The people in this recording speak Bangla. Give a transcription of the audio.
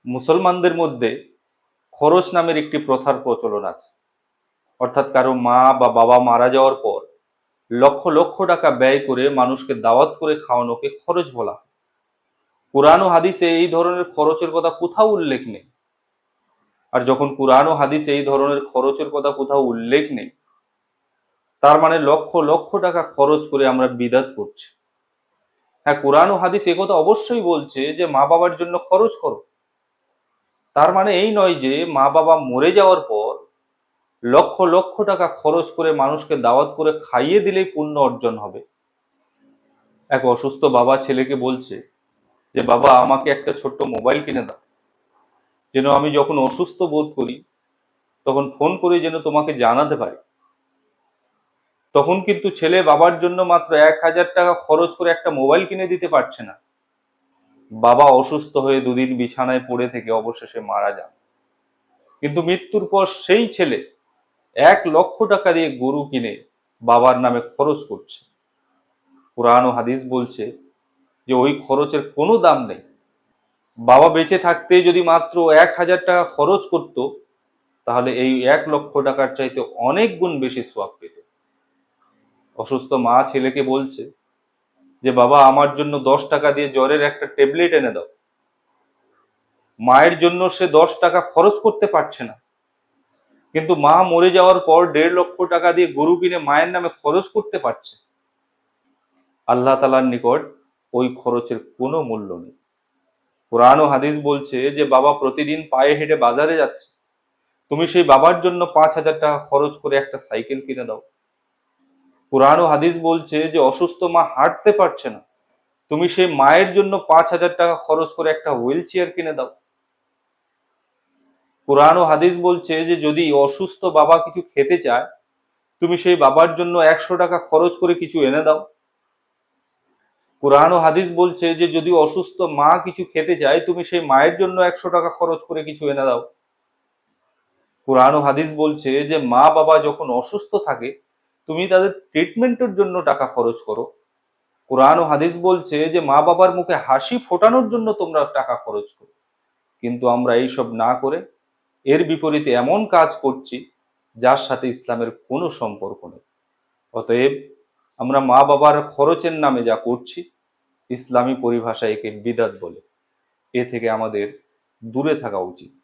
মুসলমানদের মধ্যে খরচ নামের একটি প্রথার প্রচলন আছে। অর্থাৎ কারো মা বা বাবা মারা যাওয়ার পর লক্ষ লক্ষ টাকা ব্যয় করে মানুষকে দাওয়াত করে খাওয়ানোকে খরচ বলা হয়। কুরআন ও হাদিসে এই ধরনের খরচের কথা কোথাও উল্লেখ নেই। আর যখন কুরআন ও হাদিসে এই ধরনের খরচের কথা কোথাও উল্লেখ নেই, তার মানে লক্ষ লক্ষ টাকা খরচ করে আমরা বিদাত করছি। হ্যাঁ, কুরআন ও হাদিস একথা অবশ্যই বলছে যে মা বাবার জন্য খরচ করো। তার মানে এই নয় যে মা বাবা মরে যাওয়ার পর লক্ষ লক্ষ টাকা খরচ করে মানুষকে দাওয়াত করে খাইয়ে দিলেই পুণ্য অর্জন হবে। এক অসুস্থ বাবা ছেলেকে বলছে যে বাবা আমাকে একটা ছোট্ট মোবাইল কিনে দাও, যেন আমি যখন অসুস্থ বোধ করি তখন ফোন করে যেন তোমাকে জানাতে পারি। তখন কিন্তু ছেলে বাবার জন্য মাত্র 1,000 টাকা খরচ করে একটা মোবাইল কিনে দিতে পারছে না। বাবা অসুস্থ হয়ে দুদিন বিছানায় পড়ে থেকে অবশেষে মারা যান। কিন্তু মৃত্যুর পর সেই ছেলে 1,00,000 টাকা দিয়ে গরু কিনে বাবার নামে খরচ করছে। কুরআন ও হাদিস বলছে যে ওই খরচের কোনো দাম নেই। বাবা বেঁচে থাকতে যদি মাত্র 1,000 টাকা খরচ করত, তাহলে এই 1,00,000 টাকার চাইতে অনেক গুণ বেশি সওয়াব পেত। অসুস্থ মা ছেলেকে বলছে যে বাবা আমার জন্য 10 টাকা দিয়ে জ্বরের একটা ট্যাবলেট এনে দাও। মায়ের জন্য সে 10 টাকা খরচ করতে পারছে না, কিন্তু মা মরে যাওয়ার পর 1,50,000 টাকা দিয়ে গরু কিনে মায়ের নামে খরচ করতে পারছে। আল্লাহ তাআলার নিকট ওই খরচের কোনো মূল্য নেই। কুরআন ও হাদিস বলছে যে বাবা প্রতিদিন পায়ে হেঁটে বাজারে যাচ্ছে, তুমি সেই বাবার জন্য 5,000 টাকা খরচ করে একটা সাইকেল কিনে দাও। কুরআন ও হাদিস বলছে যে অসুস্থ মা হাঁটতে পারছে না, তুমি সেই মায়ের জন্য 5,000 টাকা খরচ করে একটা হুইল চেয়ার কিনে দাও। কুরআন ও হাদিস বলছে যে যদি অসুস্থ বাবা কিছু খেতে চায়, তুমি সেই বাবার জন্য 100 টাকা খরচ করে কিছু এনে দাও। কুরআন ও হাদিস বলছে যে যদি অসুস্থ মা কিছু খেতে চায়, তুমি সেই মায়ের জন্য 100 টাকা খরচ করে কিছু এনে দাও। কুরআন ও হাদিস বলছে যে মা বাবা যখন অসুস্থ থাকে, তুমি তাদের ট্রিটমেন্টের জন্য টাকা খরচ করো। কুরআন ও হাদিস বলছে যে মা বাবার মুখে হাসি ফোটানোর জন্য তোমরা টাকা খরচ করো। কিন্তু আমরা এইসব না করে এর বিপরীতে এমন কাজ করছি যার সাথে ইসলামের কোনো সম্পর্ক নেই। অতএব আমরা মা বাবার খরচের নামে যা করছি, ইসলামী পরিভাষায় একে বিদআত বলে। এ থেকে আমাদের দূরে থাকা উচিত।